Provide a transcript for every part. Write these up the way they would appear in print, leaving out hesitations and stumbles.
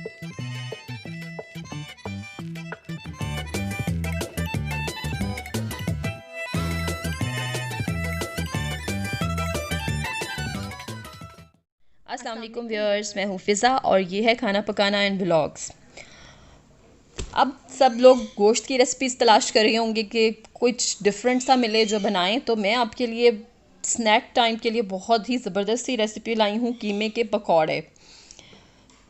अस्सलाम वालेकुम व्यूअर्स, मैं हूँ फ़िज़ा और ये है खाना पकाना एंड व्लॉग्स। अब सब लोग गोश्त की रेसिपीज़ तलाश कर रहे होंगे कि कुछ डिफरेंट सा मिले जो बनाएं, तो मैं आपके लिए स्नैक टाइम के लिए बहुत ही ज़बरदस्त सी रेसिपी लाई हूँ, कीमे के पकौड़े।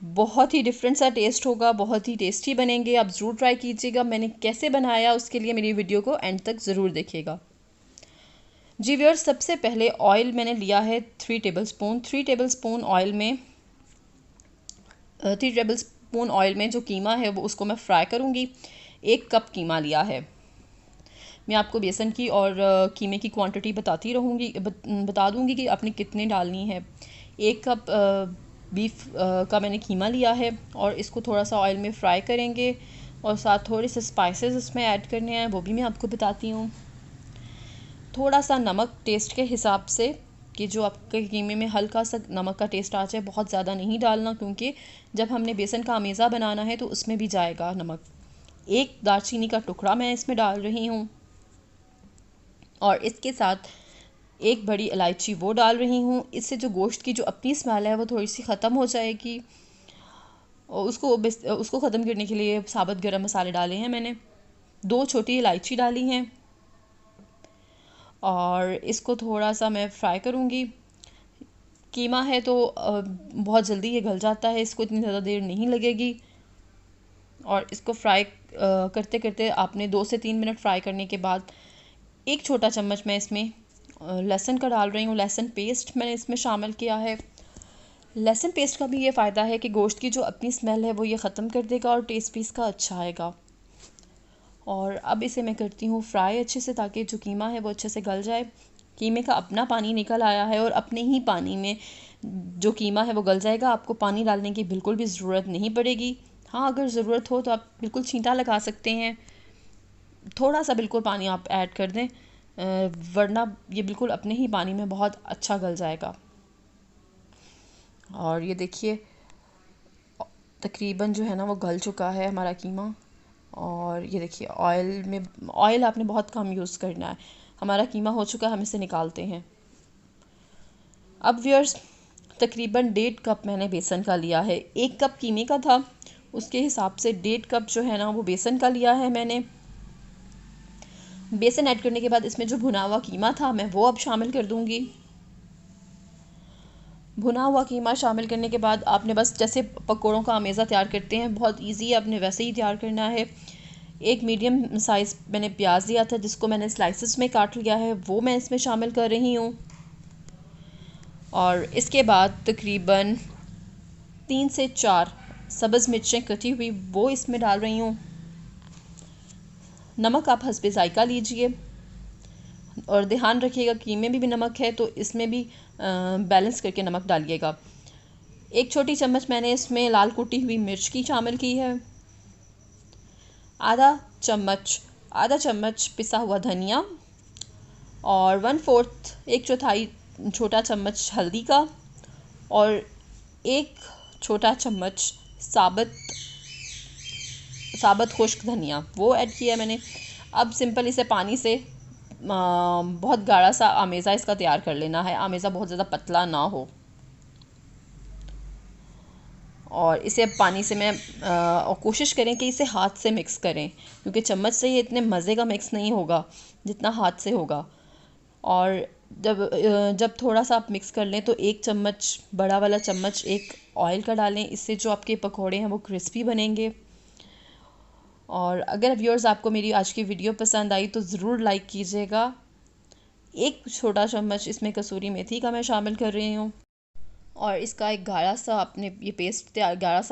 बहुत ही डिफरेंट सा टेस्ट होगा, बहुत ही टेस्टी बनेंगे, आप ज़रूर ट्राई कीजिएगा। मैंने कैसे बनाया उसके लिए मेरी वीडियो को एंड तक ज़रूर देखिएगा। जी व्यूअर्स, सबसे पहले ऑयल मैंने लिया है 3 टेबलस्पून। 3 टेबलस्पून ऑयल में 3 टेबलस्पून ऑयल में जो कीमा है वो उसको मैं फ्राई करूँगी। 1 कप कीमा लिया है। मैं आपको बेसन की और कीमे की क्वांटिटी बताती रहूँगी, बता दूँगी कि आपने कितनी डालनी है। 1 कप बीफ का मैंने कीमा लिया है और इसको थोड़ा सा ऑयल में फ्राई करेंगे और साथ थोड़े से स्पाइसेस इसमें ऐड करने हैं, वो भी मैं आपको बताती हूँ। थोड़ा सा नमक टेस्ट के हिसाब से, कि जो आपके कीमे में हल्का सा नमक का टेस्ट आ जाए, बहुत ज़्यादा नहीं डालना क्योंकि जब हमने बेसन का अमेज़ा बनाना है तो उसमें भी जाएगा नमक। 1 दालचीनी का टुकड़ा मैं इसमें डाल रही हूँ और इसके साथ 1 बड़ी इलायची वो डाल रही हूँ। इससे जो गोश्त की जो अपनी स्मेल है वो थोड़ी सी ख़त्म हो जाएगी और उसको ख़त्म करने के लिए साबुत गरम मसाले डाले हैं मैंने। 2 छोटी इलायची डाली हैं और इसको थोड़ा सा मैं फ्राई करूँगी। कीमा है तो बहुत जल्दी ये गल जाता है, इसको इतनी ज़्यादा देर नहीं लगेगी। और इसको फ्राई करते करते आपने 2 से 3 मिनट फ्राई करने के बाद 1 छोटा चम्मच मैं इसमें लहसुन का डाल रही हूँ। लहसुन पेस्ट मैंने इसमें शामिल किया है। लहसुन पेस्ट का भी ये फ़ायदा है कि गोश्त की जो अपनी स्मेल है वो ये ख़त्म कर देगा और टेस्ट भी इसका अच्छा आएगा। और अब इसे मैं करती हूँ फ्राई अच्छे से, ताकि जो कीमा है वो अच्छे से गल जाए। कीमे का अपना पानी निकल आया है और अपने ही पानी में जो कीमा है वो गल जाएगा। आपको पानी डालने की बिल्कुल भी ज़रूरत नहीं पड़ेगी। हाँ, अगर ज़रूरत हो तो आप बिल्कुल छींटा लगा सकते हैं, थोड़ा सा बिल्कुल पानी आप ऐड कर दें, वरना ये बिल्कुल अपने ही पानी में बहुत अच्छा गल जाएगा। और ये देखिए तकरीबन जो है ना वो गल चुका है हमारा कीमा। और ये देखिए ऑयल आपने बहुत कम यूज़ करना है। हमारा कीमा हो चुका है, हम इसे निकालते हैं। अब व्यूअर्स, तकरीबन 1.5 कप मैंने बेसन का लिया है। 1 कप कीमे का था, उसके हिसाब से 1.5 कप जो है ना वो बेसन का लिया है मैंने। बेसन ऐड करने के बाद इसमें जो भुना हुआ कीमा था मैं वो अब शामिल कर दूंगी। भुना हुआ कीमा शामिल करने के बाद आपने बस जैसे पकौड़ों का अमेज़ा तैयार करते हैं, बहुत इजी है, आपने वैसे ही तैयार करना है। 1 मीडियम साइज़ मैंने प्याज लिया था जिसको मैंने स्लाइसेस में काट लिया है, वो मैं इसमें शामिल कर रही हूँ। और इसके बाद तकरीबन 3 से 4 सब्ज़ मिर्चें कटी हुई वो इसमें डाल रही हूँ। नमक आप हस्बे ज़ायका लीजिए और ध्यान रखिएगा कीमे में भी नमक है तो इसमें भी बैलेंस करके नमक डालिएगा। 1 छोटी चम्मच मैंने इसमें लाल कुटी हुई मिर्च की शामिल की है। आधा आधा चम्मच पिसा हुआ धनिया और 1/4 1 चौथाई छोटा चम्मच हल्दी का और 1 छोटा चम्मच साबुत साबुत खुश्क धनिया वो ऐड किया मैंने। अब सिंपल इसे पानी से बहुत गाढ़ा सा आमेज़ा इसका तैयार कर लेना है। आमेज़ा बहुत ज़्यादा पतला ना हो और इसे अब पानी से और कोशिश करें कि इसे हाथ से मिक्स करें, क्योंकि चम्मच से ये इतने मज़े का मिक्स नहीं होगा जितना हाथ से होगा। और जब थोड़ा सा आप मिक्स कर लें तो 1 चम्मच, बड़ा वाला चम्मच एक ऑयल का डालें, इससे जो आपके पकोड़े हैं वो क्रिस्पी बनेंगे। और अगर व्यूअर्स आपको मेरी आज की वीडियो पसंद आई तो ज़रूर लाइक कीजिएगा। 1 छोटा चम्मच इसमें कसूरी मेथी का मैं शामिल कर रही हूँ और इसका एक गाढ़ा सा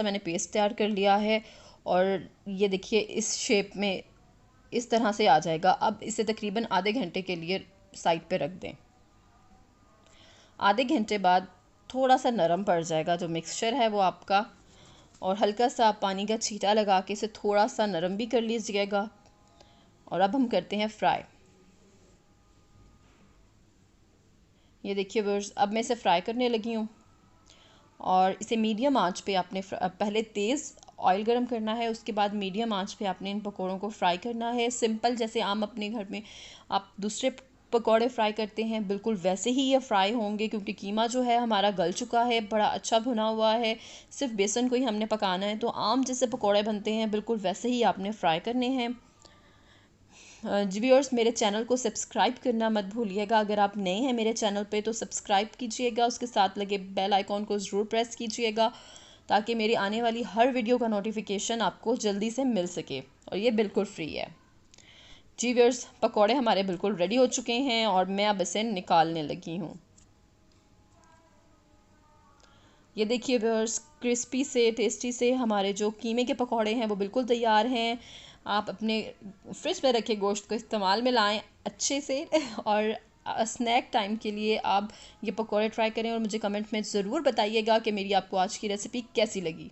मैंने पेस्ट तैयार कर लिया है। और ये देखिए इस शेप में इस तरह से आ जाएगा। अब इसे तकरीबन आधे घंटे के लिए साइड पे रख दें। आधे घंटे बाद थोड़ा सा नरम पड़ जाएगा जो मिक्सचर है वो आपका, और हल्का सा आप पानी का छींटा लगा के इसे थोड़ा सा नरम भी कर लीजिएगा। और अब हम करते हैं फ्राई। ये देखिए व्यूअर्स, अब मैं इसे फ्राई करने लगी हूँ और इसे मीडियम आंच पे आपने पहले तेज़ ऑयल गरम करना है, उसके बाद मीडियम आंच पे आपने इन पकौड़ों को फ्राई करना है। सिंपल जैसे आम अपने घर में आप दूसरे पकौड़े फ्राई करते हैं बिल्कुल वैसे ही ये फ्राई होंगे, क्योंकि कीमा जो है हमारा गल चुका है, बड़ा अच्छा भुना हुआ है, सिर्फ बेसन को ही हमने पकाना है। तो आम जैसे पकौड़े बनते हैं बिल्कुल वैसे ही आपने फ्राई करने हैं। जी व्यूअर्स, मेरे चैनल को सब्सक्राइब करना मत भूलिएगा। अगर आप नए हैं मेरे चैनल पे तो सब्सक्राइब कीजिएगा, उसके साथ लगे बेल आइकॉन को ज़रूर प्रेस कीजिएगा ताकि मेरी आने वाली हर वीडियो का नोटिफिकेशन आपको जल्दी से मिल सके, और ये बिल्कुल फ्री है। जी व्यूअर्स, पकौड़े हमारे बिल्कुल रेडी हो चुके हैं और मैं अब इसे निकालने लगी हूँ। ये देखिए व्यूअर्स, क्रिस्पी से टेस्टी से हमारे जो कीमे के पकौड़े हैं वो बिल्कुल तैयार हैं। आप अपने फ्रिज में रखे गोश्त को इस्तेमाल में लाएं अच्छे से और स्नैक टाइम के लिए आप ये पकौड़े ट्राई करें और मुझे कमेंट में ज़रूर बताइएगा कि मेरी आपको आज की रेसिपी कैसी लगी।